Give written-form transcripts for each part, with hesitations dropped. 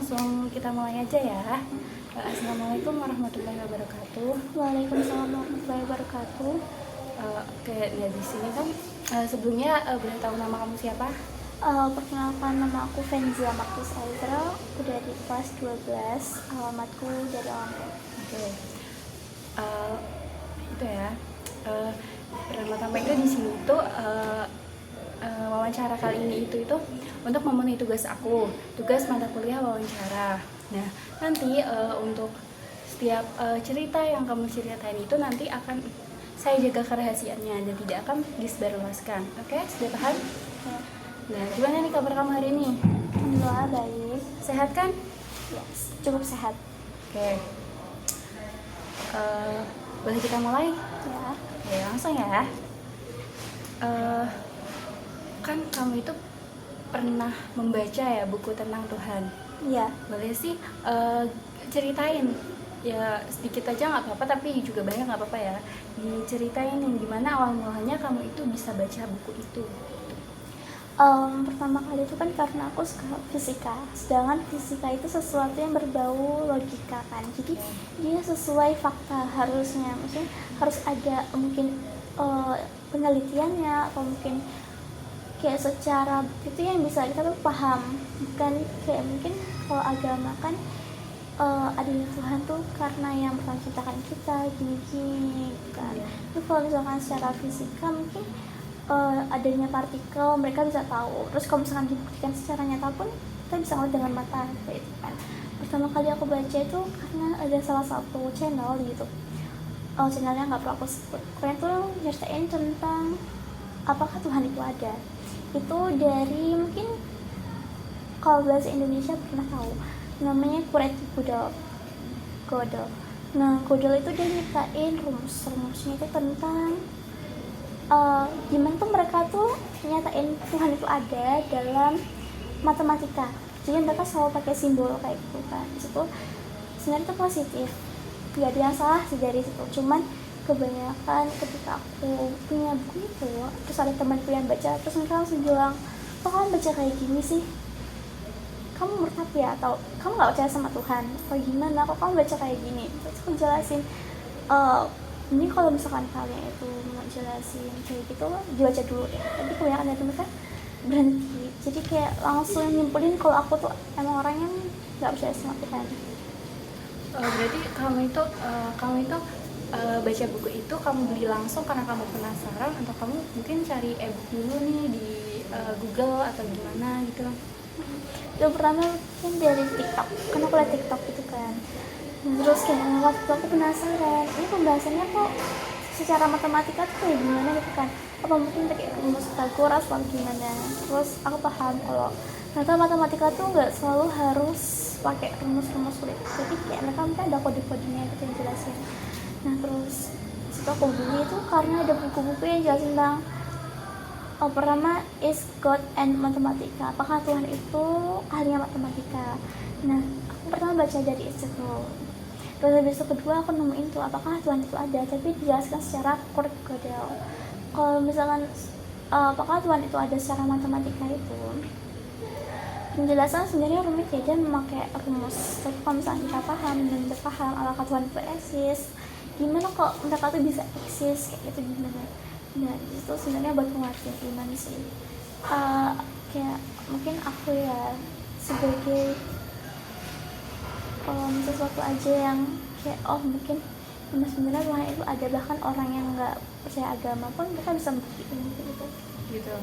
langsung kita mulai aja ya. Assalamualaikum warahmatullahi wabarakatuh. Waalaikumsalam warahmatullahi wabarakatuh. Oke, ya di sini kan sebelumnya boleh tahu nama kamu siapa? Perkenalkan, nama aku Fenzia Markus Aizra, aku dari kelas 12, alamatku dari Lampung. Oke. Itu ya. Pertama-tama itu di sini tuh wawancara kali ini itu untuk memenuhi tugas mata kuliah wawancara. Nah, nanti untuk setiap cerita yang kamu ceritain itu nanti akan saya jaga kerahasiaannya dan tidak akan disebarluaskan. Oke, sudah paham? Ya. Nah, gimana nih kabar kamu hari ini? Alhamdulillah baik. Sehat kan? Yes, cukup sehat. Oke. Boleh kita mulai? Ya. Oke, langsung ya. Kan kamu itu pernah membaca ya buku tentang Tuhan. Iya. Boleh sih ceritain ya sedikit aja nggak apa-apa, tapi juga banyak nggak apa-apa ya. Diceritain gimana awal mulanya kamu itu bisa baca buku itu. Pertama kali itu kan karena aku suka fisika, sedangkan fisika itu sesuatu yang berbau logika kan, jadi dia sesuai fakta harusnya, maksudnya harus ada mungkin penelitiannya atau mungkin kayak secara itu yang bisa kita tuh paham, bukan kayak mungkin kalau agama kan adanya Tuhan tuh karena yang pernah menciptakan kita gini-gini kan. Tapi kalau misalkan secara fisika mungkin adanya partikel mereka bisa tahu, terus kalau misalkan dibuktikan secara nyata pun kita bisa ngeliat dengan mata kayak itu kan. Pertama kali aku baca itu karena ada salah satu channel di YouTube, channelnya nggak perlu aku sebut, pokoknya tuh nyeritain tentang apakah Tuhan itu ada. Itu dari mungkin kalau bahasa Indonesia pernah tahu namanya Kureti Godel. Nah, Godel itu dia nyiptain rumusnya itu tentang gimana tuh mereka tuh nyatain Tuhan itu ada dalam matematika. Jadi mereka selalu pakai simbol kayak gitu kan. Itu sebenarnya itu positif, nggak ada yang salah sih dari situ. Cuman kebanyakan ketika aku punya buku itu, terus ada temanku yang baca, terus mereka langsung bilang, kok kamu baca kayak gini sih? Kamu murtad ya? Atau kamu nggak percaya sama Tuhan? Atau gimana? Kok kamu baca kayak gini? Terus aku jelasin, ini kalau misalkan kalian itu mau jelasin kayak gitu dibaca dulu ya. Tapi kebanyakan dari mereka berhenti, jadi kayak langsung nyimpulin kalau aku tuh emang orang yang nggak percaya sama Tuhan. Berarti kamu itu baca buku itu kamu beli langsung karena kamu penasaran, atau kamu mungkin cari ebook dulu nih di Google atau gimana gitu? Yang pertama kan dari TikTok, kan aku liat TikTok gitu kan. Terus kayak waktu aku penasaran, ini pembahasannya kok secara matematika tuh kayak gimana gitu kan, apa mungkin pakai rumus Pythagoras atau gimana. Terus aku paham kalau ternyata matematika tuh nggak selalu harus pakai rumus-rumus sulit, jadi kayak mereka mungkin ada kode-kodenya gitu yang jelasin. Nah terus situ aku beli itu karena ada buku-buku yang jelasin tentang pertama is God and Matematika, apakah Tuhan itu ahlinya matematika. Nah aku pertama baca dari itu. Terus habis itu kedua aku nemuin tuh apakah Tuhan itu ada, tapi dijelaskan secara Kurt Gödel. Kalau misalkan apakah Tuhan itu ada secara matematika itu penjelasan sebenarnya rumit ya, dia memakai rumus. Tapi kalau misalnya kita paham dan berpaham apakah Tuhan itu eksis, gimana kok mereka tuh bisa eksis kayak gitu gimana. Nah itu sebenarnya buat penguatin iman sih. Kayak mungkin aku ya sebagai sesuatu aja yang kayak mungkin sebenarnya Tuhan itu ada, bahkan orang yang nggak percaya agama pun mereka bisa membuktikan gitu.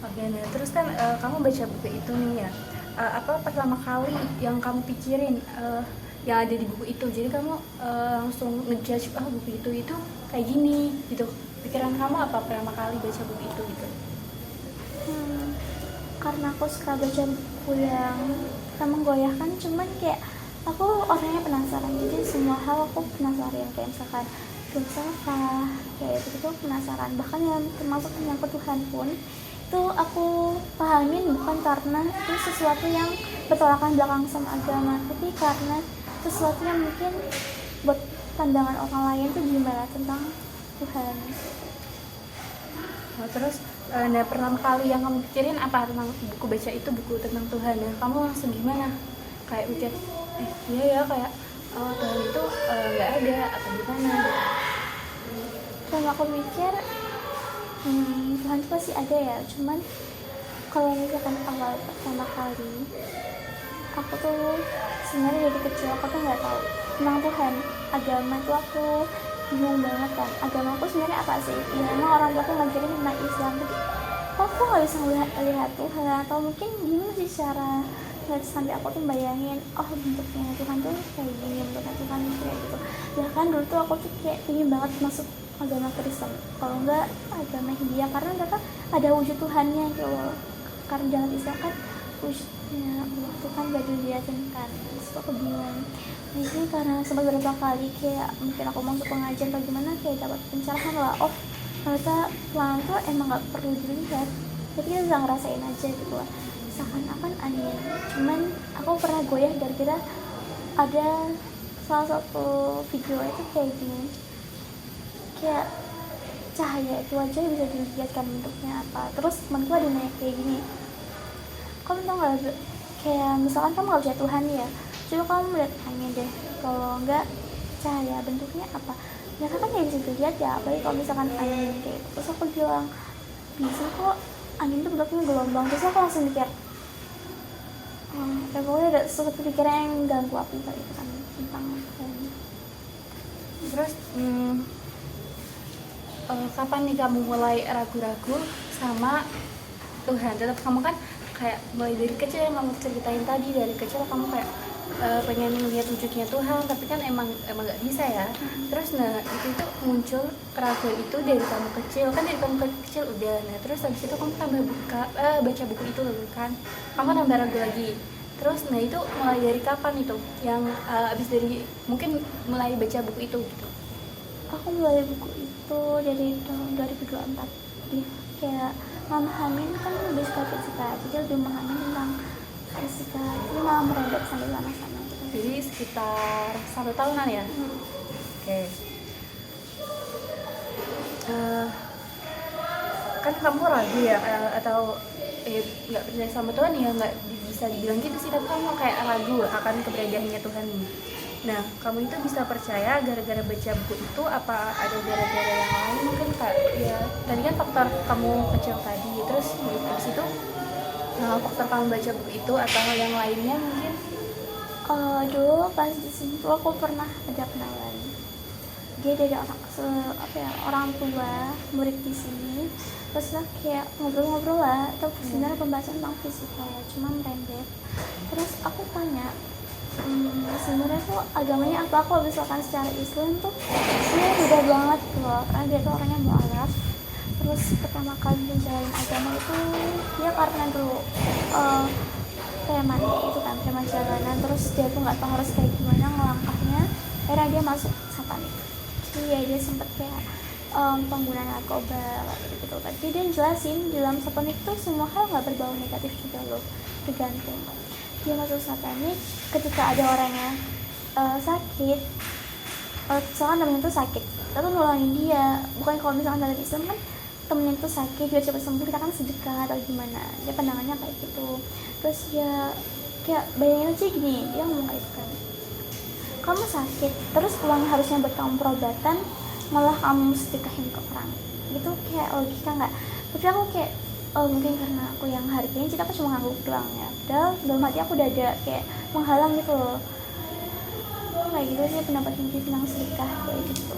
Oke, nah terus kan kamu baca buku itu nih ya, apa pertama kali yang kamu pikirin yang ada di buku itu, jadi kamu langsung ngejudge buku itu kayak gini gitu, pikiran kamu apa pertama kali baca buku itu gitu? Karena aku suka baca buku yang menggoyahkan, cuman kayak aku orangnya penasaran, jadi semua hal aku penasaran, kayak misalkan filsafat kayak itu penasaran, bahkan yang termasuk menyangkut Tuhan pun itu aku pahamin bukan karena itu sesuatu yang bertolakan belakang sama agama, tapi karena sesuatu yang mungkin buat pandangan orang lain tuh gimana tentang Tuhan. Terus pertama kali yang kamu pikirin apa tentang buku baca itu, buku tentang Tuhan, dan kamu langsung gimana kayak mikir iya ya kayak Tuhan itu nggak ada atau gimana. Dan aku mikir Tuhan itu pasti ada ya, cuman kalau misalkan awal pertama kali aku tuh sebenarnya dari kecil aku tuh nggak tahu tentang Tuhan. Agama tuh aku bingung banget kan, agama aku sebenarnya apa sih ya, emang orang tua aku ngajarin tentang Islam, tapi kok aku nggak bisa melihat Tuhan, atau mungkin gimana sih cara sampai aku tuh bayangin oh bentuknya Tuhan tuh kayak gini, bentuknya Tuhan tuh kayak gitu. Bahkan dulu tuh aku tuh kayak ingin banget masuk agama Kristen, kalau enggak agama Hindia, karena mereka ada wujud Tuhannya gitu loh. Karena dalam Islam kan wujudnya Allah tuh kan gak dilihatin kan, terus aku bingung. Nah ini karena sempat beberapa kali kayak mungkin aku masuk pengajian atau gimana, kayak dapat pencerahan lah, oh ternyata Tuhan tuh emang gak perlu dilihat, jadi kita bisa ngerasain aja gitu lah, seakan-akan angin. Cuman aku pernah goyah gara-gara ada salah satu video itu kayak gini, kayak cahaya itu aja bisa dilihat kan bentuknya apa. Terus temanku ada nanya kayak gini, kamu tau gak, kayak misalkan kamu gak percaya Tuhan ya, coba kamu lihat angin deh, kalau enggak cahaya bentuknya apa, mereka kan gak bisa dilihat ya, apalagi kalau misalkan angin kayak gitu. Terus aku bilang bisa kok, angin itu bentuknya gelombang. Terus aku langsung mikir ya pokoknya ada sesuatu pikiran yang ganggu aku gitu kan tentang Tuhan. Terus kapan nih kamu mulai ragu-ragu sama Tuhan? Tetap kamu kan kayak mulai dari kecil yang kamu ceritain tadi, dari kecil kamu kayak pengen melihat wujudnya Tuhan, tapi kan emang nggak bisa ya. Terus nah itu muncul keraguan itu dari kamu kecil kan, dari kamu kecil udah. Nah terus habis itu kamu tambah baca buku itu kan, kamu tambah ragu lagi. Terus nah itu mulai dari kapan itu yang abis dari mungkin mulai baca buku itu gitu? Aku mulai buku itu dari tahun 2024. Jadi kayak memahami kan lebih suka fisika, jadi lebih memahami tentang fisika, jadi malah merembet sampai sana-sana gitu. Jadi sekitar 1 tahunan ya? Oke. Kan kamu ragu ya atau nggak percaya sama Tuhan ya, nggak bisa dibilang gitu sih, tapi kamu kayak ragu akan keberadaannya Tuhan nih. Nah kamu itu bisa percaya gara-gara baca buku itu, apa ada gara-gara yang lain mungkin kayak ya tadi kan faktor kamu kecil tadi, terus habis itu faktor kamu baca buku itu atau yang lainnya mungkin? Dulu pas di sini tuh aku pernah ada kenalan, dia dari orang tua murid di sini. Terus lah kayak ngobrol-ngobrol lah, itu sebenarnya pembahasan tentang fisika ya, cuma merembet. Terus aku tanya sebenarnya tuh agamanya apa. Aku misalkan secara Islam tuh sebenarnya beda banget loh, karena dia tuh orangnya mualaf. Terus pertama kali menjalani agama itu dia karena dulu preman itu kan, preman jalanan. Terus dia tuh nggak tahu harus kayak gimana ngelangkahnya, akhirnya dia masuk satanik. Jadi ya dia sempet kayak pengguna narkoba gitu. Tapi dia jelasin di dalam satanik itu semua hal nggak berbau negatif juga loh, tergantung. Dia masuk satanik ketika ada orangnya sakit, soalnya temennya tuh sakit, kita tuh nolongin dia. Bukan kalau misalkan dalam Islam kan temennya tuh sakit biar cepat sembuh, kita kan sedekah atau gimana, dia pandangannya kayak gitu. Terus dia kayak bayangin aja gini, dia ngomong kayak kan, kamu sakit terus uangnya harusnya buat kamu perobatan, malah kamu sedekahin ke orang gitu, kayak logika nggak? Tapi aku kayak mungkin karena aku yang hargain, jadi aku cuma ngangguk doang ya, padahal dalam hati aku udah ada kayak menghalang gitu loh. Kayak gitu sih pendapat Hindu tentang sedekah kayak gitu.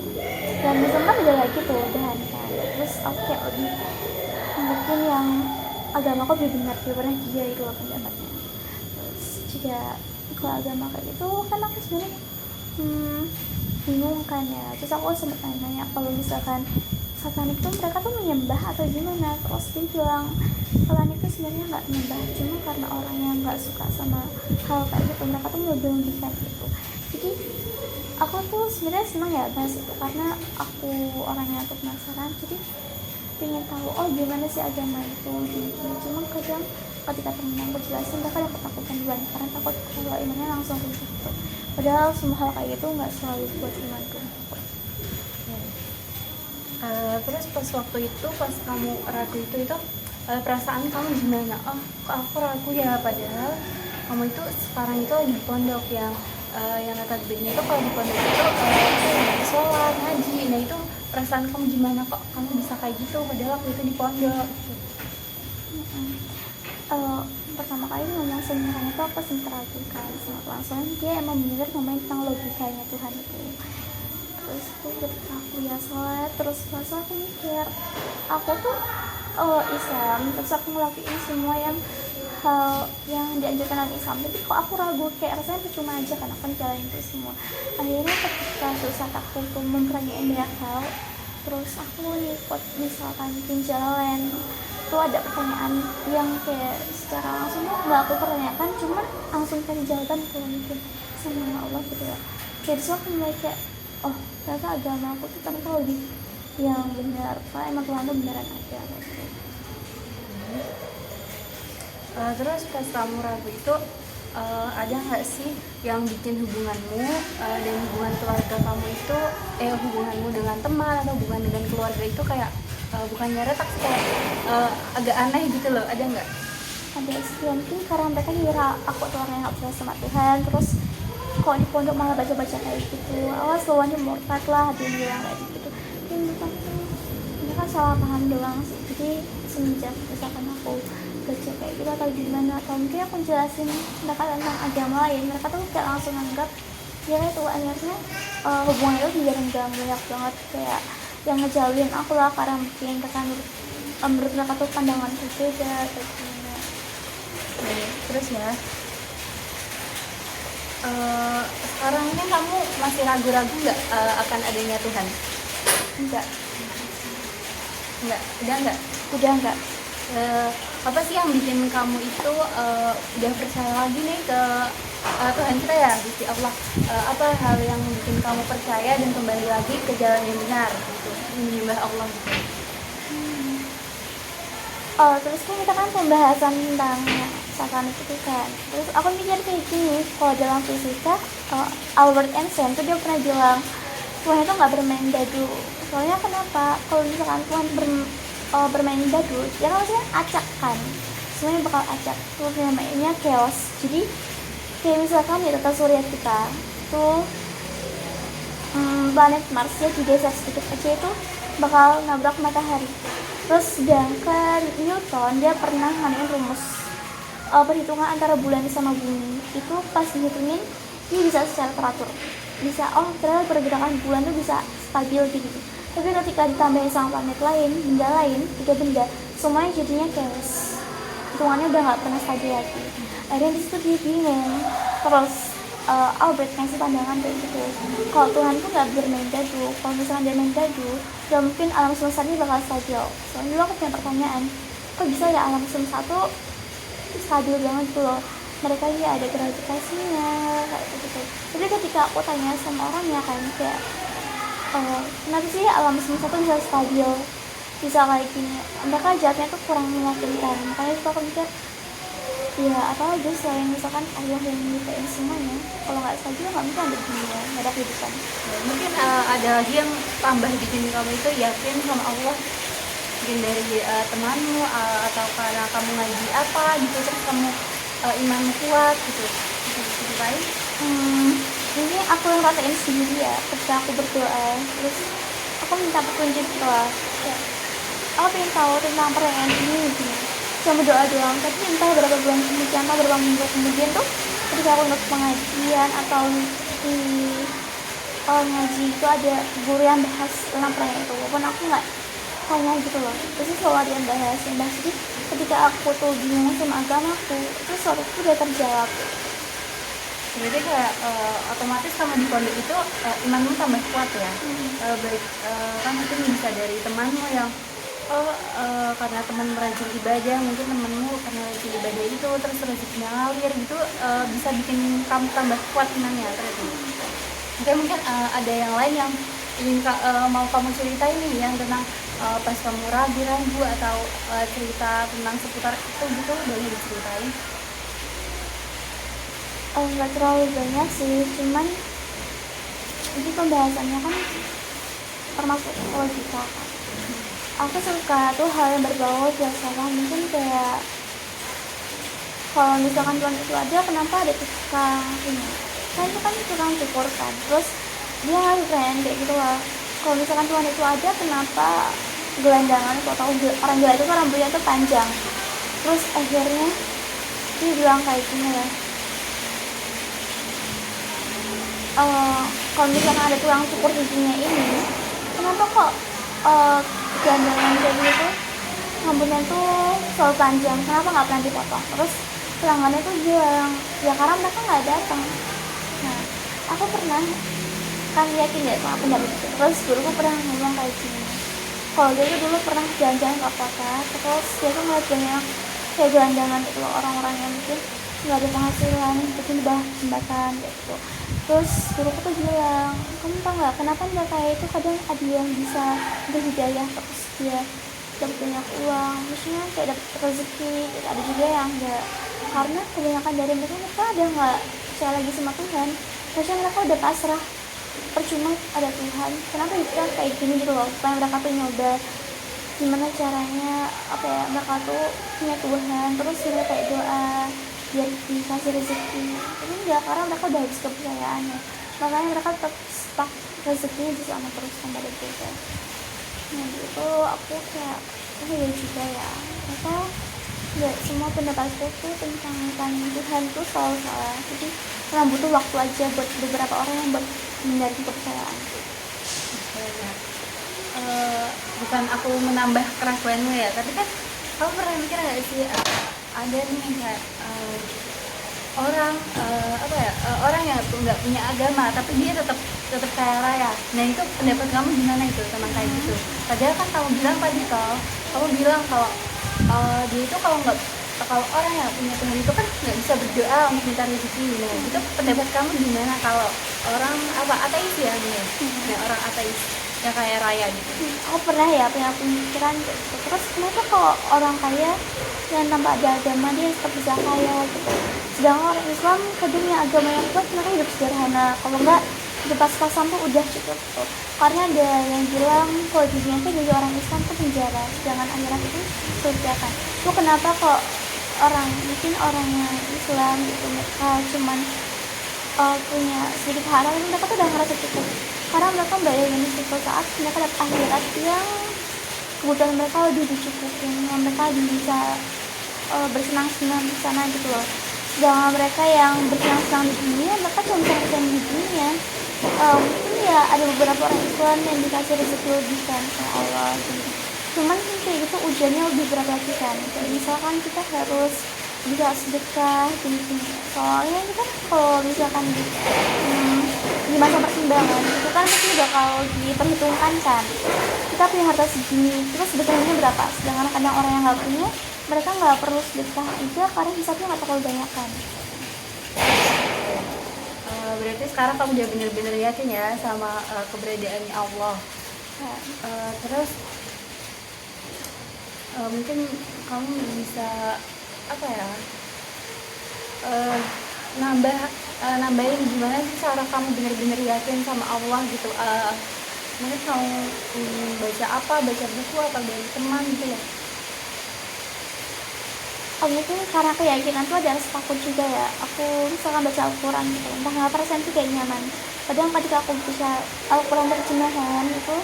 Dan misalnya kan beda lagi tuh udahan kan. Terus aku kayak lebih mungkin yang agama aku lebih benar daripada dia itu loh pendapatnya. Terus juga kalau agama kayak gitu kan aku sebenarnya bingung kan ya. Terus aku sempat nanya kalau misalkan satanik tuh mereka tuh menyembah atau gimana. Terus dia bilang satanik tuh sebenarnya nggak menyembah, cuma karena orang yang nggak suka sama hal kayak gitu, mereka tuh melebih-lebihkan gitu. Jadi aku tuh sebenarnya senang ya bahas itu, karena aku orangnya tuh penasaran, jadi pengen tahu oh gimana sih agama itu gini-gini. Cuma kadang ketika temen aku jelasin, mereka ada ketakutan duluan karena takut kalau imannya langsung runtuh gitu. Padahal semua hal kayak gitu nggak selalu buat iman runtuh. Terus pas waktu itu, pas kamu ragu itu perasaan kamu gimana? Oh kok aku ragu ya, padahal kamu itu sekarang itu lagi di pondok yang kata bednya itu kalau di pondok itu sholat ngaji. Nah itu perasaan kamu gimana, kok kamu bisa kayak gitu padahal aku itu di pondok gitu. Pertama kali ngomong sebenarnya itu aku sempat ragu kan sama Tuhan, soalnya dia emang bener ngomongin tentang logikanya Tuhan itu. Terus ketika aku ya sholat terus pas aku mikir aku tuh Islam, terus aku ngelakuin semua yang hal yang dianjurkan dalam Islam, tapi kok aku ragu, kayak rasanya percuma aja kan aku jalanin itu semua. Akhirnya ketika susah aku tuh mempertanyakan banyak hal, terus aku ikut misalkan bikin jalan tuh ada pertanyaan yang kayak secara langsung nggak aku pertanyakan, cuman langsung kasih jawaban kalau mungkin sama Allah gitu ya. Jadi aku mulai kayak oh ternyata agama aku tuh ternyata lebih yang benar, karena emang Tuhan tuh beneran ada gitu. Terus pas kamu ragu itu ada nggak sih yang bikin hubunganmu dan hubungan keluarga kamu itu hubunganmu dengan teman atau hubungan dengan keluarga itu kayak bukannya retak sih, kayak agak aneh gitu loh, ada nggak? Ada sih, mungkin karena mereka kira aku tuh orang yang nggak percaya sama Tuhan, terus kok di pondok malah baca-baca kayak gitu, awas lawannya murtad lah, dia bilang kayak gitu. Dan bukan tuh, ini kan salah paham doang sih. Jadi semenjak misalkan aku baca kayak gitu atau gimana, atau mungkin aku jelasin mereka tentang agama lain, mereka tuh kayak langsung anggap ya itu akhirnya hubungan itu jadi renggang banyak banget, kayak yang ngejalin aku lah karena mungkin menurut mereka tuh pandangan berbeda atau gimana. Terus ya sekarang ini kamu masih ragu-ragu nggak akan adanya Tuhan? Enggak, Udah enggak. Apa sih yang bikin kamu itu udah percaya lagi nih ke Tuhan kita ya, Gusti Allah? Apa hal yang bikin kamu percaya dan kembali lagi ke jalan yang benar gitu, menyembah Allah gitu? Terus kan kita kan pembahasan tentang satanik itu kan. Terus aku mikir kayak gini, kalau dalam fisika Albert Einstein tuh dia pernah bilang Tuhan itu nggak bermain dadu. Soalnya kenapa? Kalau misalkan Tuhan bermain dadu, ya kan maksudnya acak kan, semuanya bakal acak. Terus namanya chaos. Jadi kayak misalkan di tata surya kita tuh planet Mars ya digeser sedikit aja itu bakal nabrak matahari. Terus sedangkan Newton dia pernah nganain rumus perhitungan antara bulan sama bumi itu, pas dihitungin dia bisa secara teratur, bisa ternyata pergerakan bulan tuh bisa stabil gitu. Tapi ketika ditambahin sama planet lain, benda lain, tiga benda, semuanya jadinya chaos, hitungannya udah nggak pernah stabil lagi. Akhirnya disitu dia bingung. Terus Albert ngasih pandangan kayak gitu, kalau Tuhan tuh nggak bermain dadu, kalau misalnya dia main dadu gak mungkin alam semesta ini bakal stabil. Soalnya dulu aku punya pertanyaan, kok bisa ya alam semesta tuh stabil banget gitu loh, mereka ya ada gravitasinya kayak gitu. Tapi ketika aku tanya sama orangnya kan kayak kenapa sih alam semesta tuh bisa stabil, bisa kayak gini, mereka jawabnya tuh kurang meyakinkan. Makanya aku mikir ya apa aja selain misalkan Allah yang menyiptain semuanya, kalau nggak stabil nggak mungkin ada dunia, nggak ada kehidupan. Mungkin ada lagi yang tambah bikin kamu itu yakin sama Allah, mungkin dari temanmu atau karena kamu ngaji apa gitu, terus kamu imanmu kuat gitu, bisa diceritain? Ini aku yang rasain sendiri ya, ketika aku berdoa terus aku minta petunjuk gitu lah, ya, aku pengen tahu tentang perayaan ini gitu. Cuma berdoa doang, tapi entah berapa bulan kemudian atau berapa minggu kemudian tuh ketika aku ikut pengajian atau di ngaji itu ada guru yang bahas tentang perayaan itu, walaupun aku nggak tanya gitu loh, terus selalu ada yang bahas. Jadi ketika aku tuh bingung sama agamaku, itu suatu itu udah terjawab. Jadi kayak otomatis kamu di pondok itu imanmu tambah kuat ya. Baik kan mungkin bisa dari temanmu yang karena teman rajin ibadah, mungkin temanmu karena rajin ibadah itu terus rezekinya ngalir gitu, bisa bikin kamu tambah kuat imannya terus. Mungkin ada yang lain yang ingin mau kamu ceritain nih, yang tentang pas kamu ragu-ragu atau cerita tentang seputar itu gitu, boleh diceritain? Nggak terlalu banyak sih, cuman ini pembahasannya kan termasuk logika kan. Aku suka tuh hal yang berbau filsafat, mungkin kayak kalau misalkan Tuhan itu ada, kenapa ada tukang ini, kan itu kan tukang cukur kan. Terus dia ngasih pertanyaan kayak gitu loh, kalau misalkan Tuhan itu ada, kenapa gelandangan, kalau tahu orang gila itu kan rambutnya tuh panjang. Terus akhirnya dia bilang kayak gini lah, kalau misalkan ada tukang cukur giginya ini, kenapa kok gelandangan kayak gitu rambutnya tuh selalu panjang, kenapa nggak pernah dipotong? Terus pelanggannya tuh bilang, ya karena mereka nggak datang. Nah, aku pernah kan yakin ya sama pendapat itu. Terus guruku pernah ngomong kayak gini, kalau dia tuh dulu pernah jalan-jalan ke kota, terus dia tuh ngeliat banyak kayak gelandangan itu loh, orang-orang yang mungkin nggak ada penghasilan, bikin bah jembatan kayak gitu. Terus guruku tuh bilang, kamu tau nggak kenapa mereka itu kadang ada yang bisa berhidayah, terus dia dapat banyak uang, maksudnya kayak dapat rezeki, ada juga yang enggak, karena kebanyakan dari mereka ada nggak percaya lagi sama Tuhan, maksudnya mereka udah pasrah, percuma ada Tuhan, kenapa kita kayak gini gitu loh. Supaya mereka tuh nyoba gimana caranya apa ya, mereka tuh punya Tuhan, terus mereka kayak doa biar dikasih rezeki, tapi enggak, karena mereka udah habis kepercayaannya, makanya mereka tetap stuck rezekinya di sana terus sampai juga. Nah itu aku kayak, oh ya juga ya, ternyata nggak semua pendapatku tuh tentang Tuhan tuh selalu salah. Jadi memang butuh waktu aja buat beberapa orang yang buat menjadi kepercayaan. Bukan aku menambah keraguanmu ya, tapi kan kamu pernah mikir nggak sih, ada nih kayak orang orang yang nggak punya agama tapi dia tetap kaya raya. Nah itu pendapat kamu gimana itu tentang kayak gitu? Padahal kan kamu bilang tadi kamu bilang kalau dia itu kalau orang yang punya Tuhan itu kan nggak bisa berdoa untuk minta rezeki. Nah itu pendapat kamu gimana kalau orang ateis ya nih? Nah orang ateis yang kaya raya gitu. Aku pernah ya punya pemikiran gitu. Terus kenapa kalau orang kaya yang tanpa ada agama dia tetap bisa kaya gitu? Sedangkan orang Islam kadang yang agama yang kuat mereka hidup sederhana, kalau enggak hidup pas-pasan tuh udah cukup tuh. Karena ada yang bilang kalau di dunia tuh jadi orang Islam tuh penjara, sedangkan akhirat itu surga kan. Itu kenapa kok mungkin orang yang Islam gitu mereka cuman punya sedikit harta, mereka tuh udah ngerasa cukup, karena mereka bayangin suatu saat mereka dapat akhirat yang kebutuhan mereka lebih dicukupin, mereka bisa bersenang-senang di sana gitu loh. Sedangkan mereka yang bersenang-senang di dunia, mereka cuma bersenang di dunia. Mungkin ya ada beberapa orang Islam yang dikasih rezeki lebih kan sama Allah gitu. Cuman kayak gitu ujiannya lebih berat lagi kan. Kayak misalkan kita harus bisa sedekah gitu. Soalnya kita kalau misalkan di masa pertimbangan itu kan pasti bakal diperhitungkan kan. Kita punya harta segini, terus sedekahnya berapa? Sedangkan kadang orang yang nggak punya, mereka nggak perlu sedekah juga karena hisapnya nggak terlalu banyak kan. Berarti sekarang kamu udah bener-bener yakin ya sama keberadaannya Allah. Terus mungkin kamu bisa nambahin gimana sih cara kamu bener-bener yakin sama Allah gitu. Mungkin kamu baca buku atau dari teman gitu ya? Mungkin karena keyakinan tuh ada rasa takut juga ya. Aku misalkan baca Al-Quran gitu, entah kenapa rasanya tuh kayak nyaman. Padahal ketika aku baca Al-Quran terjemahan itu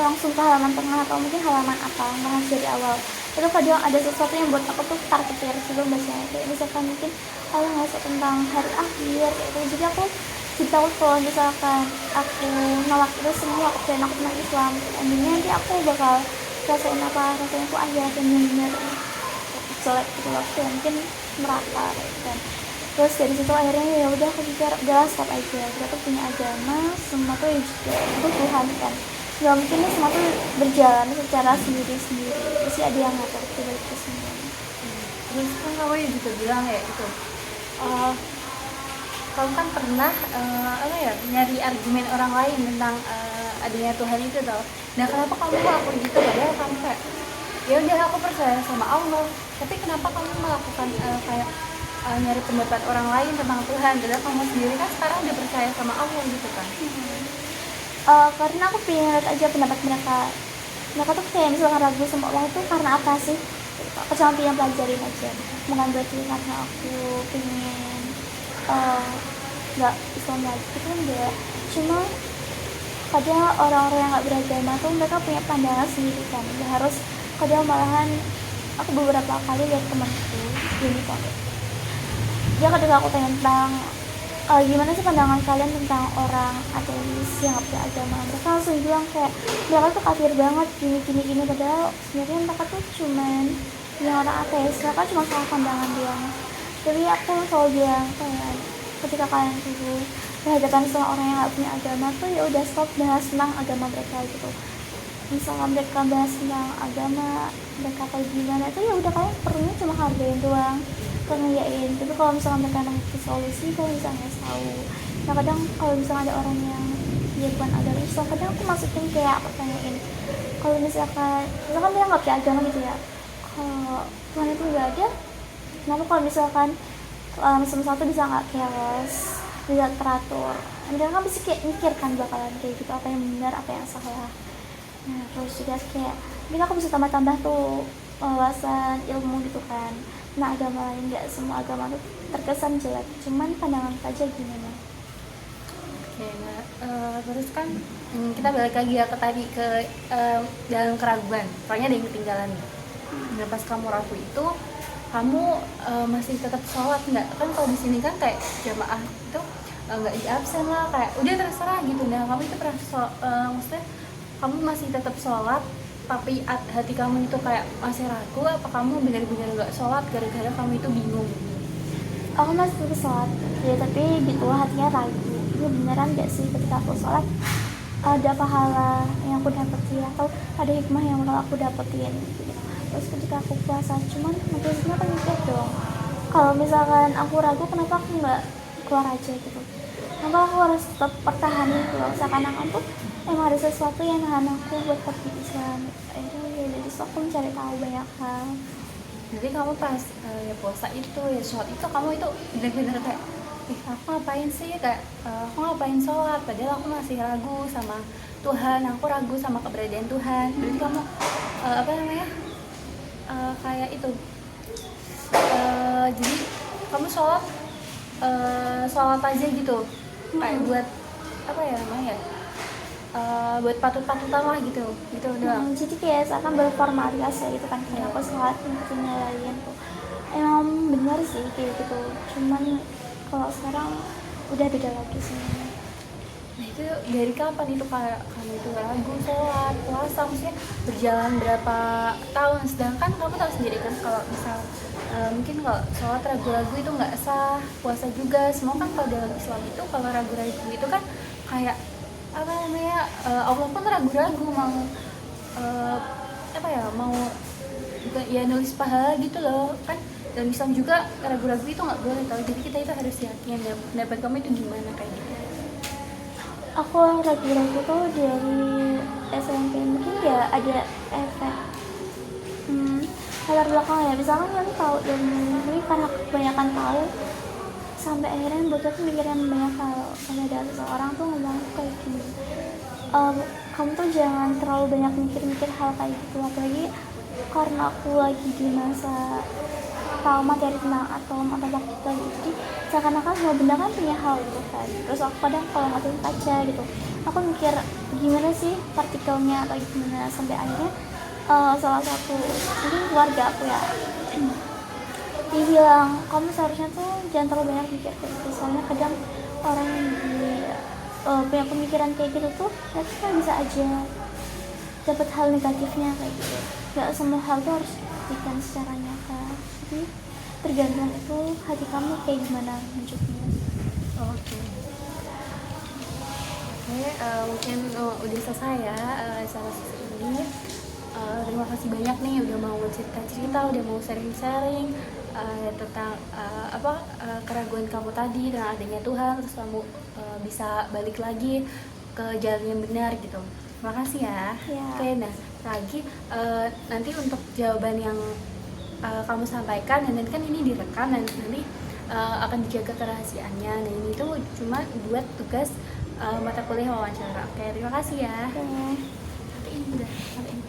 langsung ke halaman tengah atau mungkin halaman apa, bahas dari awal. Itu kadang ada sesuatu yang buat aku tuh terpikir sebelum bacanya. Kayak misalkan mungkin Allah ngasih tentang hari akhir kayak itu. Jadi aku jadi takut kalau misalkan aku nolak itu semua kepercayaan aku tentang Islam. Endingnya nanti aku bakal rasanya tuh akhirat yang benar jelek gitu loh, ya mungkin neraka gitu kan. Terus dari situ akhirnya ya udah aku pikir udah stop aja, kita tuh punya agama, semua tuh ya juga itu Tuhan kan, nggak mungkin semua tuh berjalan secara sendiri-sendiri, pasti ada yang ngatur dibalik itu semua. Terus kan kamu juga bilang ya itu kamu kan pernah nyari argumen orang lain tentang adanya Tuhan itu tau. Nah kenapa kamu ngelakuin gitu? Padahal kamu kayak ya udah aku percaya sama Allah, tapi kenapa kamu melakukan nyari pendapat orang lain tentang Tuhan? Padahal kamu sendiri kan sekarang udah percaya sama Allah gitu kan? Karena aku pengen lihat aja pendapat mereka tuh kayak misalkan ragu sama Allah itu karena apa sih? gitu. Aku cuma pengen pelajarin aja, bukan berarti karena aku pengen nggak Islam lagi itu enggak. Cuma kadang orang-orang yang nggak beragama tuh mereka punya pandangan sendiri kan, nggak harus. Kadang malahan aku beberapa kali lihat temanku gini kok, dia ketika aku tanya tentang gimana sih pandangan kalian tentang orang ateis yang nggak punya agama, mereka langsung bilang kayak mereka tuh kafir banget gini, padahal sebenarnya mereka tuh cuman yang orang ateis, mereka cuma salah pandangan doang. Jadi aku selalu bilang kayak ketika kalian tuh berhadapan sama orang yang nggak punya agama tuh ya udah stop bahas tentang agama mereka gitu. Misalnya mereka bahas tentang agama mereka atau gimana itu ya udah, kalian perlunya cuma hargain doang, ngeyain. Tapi kalau misalnya mereka nanya solusi, kalau misalnya nggak tahu. Nah kadang kalau misalnya ada orang yang dia bukan agama Islam, kadang aku masukin kayak aku tanyain, kalau misalkan dia nggak punya agama gitu ya, kalau Tuhan itu nggak ada, kenapa kalau misalkan sesuatu bisa nggak chaos, bisa teratur, mereka kan pasti kayak mikir kan bakalan kayak gitu, apa yang benar apa yang salah. Nah terus juga kayak mungkin aku bisa tambah-tambah tuh wawasan ilmu gitu kan. Nah agama lain, nggak semua agama tuh terkesan jelek, cuman pandangan aja gimana. Oke, nah terus kan kita balik lagi ya ke tadi ke dalam keraguan, soalnya ada yang ketinggalan nih. Nah pas kamu ragu itu kamu masih tetap sholat nggak? Kan kalau di sini kan kayak jamaah itu nggak di absen lah, kayak udah terserah gitu. Nah kamu itu pernah maksudnya kamu masih tetap sholat tapi hati kamu itu kayak masih ragu, apa kamu benar-benar nggak sholat gara-gara kamu itu bingung? Aku masih tetap sholat ya, tapi gitu hatinya ragu, ini beneran nggak sih ketika aku sholat ada pahala yang aku dapetin atau ada hikmah yang bakal aku dapetin gitu. Terus ketika aku puasa, cuman maksudnya aku mikir dong, kalau misalkan aku ragu kenapa aku nggak keluar aja gitu, kenapa aku harus tetap pertahanin gitu, seakan-akan tuh emang ada sesuatu yang nahan aku buat tetap di Islam. Akhirnya ya dari situ aku mencari tahu banyak hal. Jadi kamu pas ya puasa itu ya sholat itu kamu itu benar-benar kayak aku ngapain sih, kayak aku ngapain sholat padahal aku masih ragu sama Tuhan, aku ragu sama keberadaan Tuhan. Berarti kamu apa namanya kayak itu jadi kamu sholat aja gitu, kayak buat apa ya namanya buat patut-patutan lah gitu doang. Jadi kayak seakan berformalitas ya gitu kan, kayak aku sholat ngikutin lain tuh emang benar sih kayak gitu, cuman kalau sekarang udah beda lagi semuanya. Nah itu dari kapan itu kayak kamu itu ragu sholat puasa, maksudnya berjalan berapa tahun, sedangkan kamu tahu sendiri kan kalau misal mungkin kalau sholat ragu-ragu itu nggak sah, puasa juga semua kan. Kalau dalam Islam itu kalau ragu-ragu itu kan kayak apa namanya Allah pun ragu-ragu mau apa ya mau bukan ya nulis pahala gitu loh kan. Dalam Islam juga ragu-ragu itu nggak boleh tau, jadi kita itu harus yakin. Dan pendapat kamu itu gimana kayak gitu? Aku ragu-ragu tuh dari SMP, mungkin ya ada efek latar belakang ya, misalkan kalian tahu dari ini karena kebanyakan tahu sampai akhirnya bocah tuh mikirin banyak hal. Sampai ada seseorang tuh ngomong kayak gini, kamu tuh jangan terlalu banyak mikir-mikir hal kayak gitu, apalagi karena aku lagi di masa tahu materi tentang atom atau partikel gitu, jadi seakan-akan semua benda kan punya hal gitu kan. Terus aku kadang kalau ngatain kaca gitu, aku mikir gimana sih partikelnya atau gimana, sampai akhirnya salah satu mungkin keluarga aku ya dia bilang kamu seharusnya tuh jangan terlalu banyak mikir kayak gitu, soalnya kadang orang yang punya pemikiran kayak gitu tuh mereka kan bisa aja dapat hal negatifnya kayak gitu. Gak semua hal tuh harus dibuktikan secara nyata, jadi tergantung itu hati kamu kayak gimana wujudnya. Oke, mungkin udah selesai ya salah satu ini. Terima kasih banyak nih udah mau cerita-cerita, udah mau sharing-sharing tentang keraguan kamu tadi dengan adanya Tuhan, terus kamu bisa balik lagi ke jalan yang benar gitu. Terima kasih ya. Oke, nah lagi nanti untuk jawaban yang kamu sampaikan, dan nanti kan ini direkam dan nanti akan dijaga kerahasiaannya. Nah ini tuh cuma buat tugas mata kuliah wawancara. Oke, terima kasih ya. Oke. Sampai ini udah sampai ini.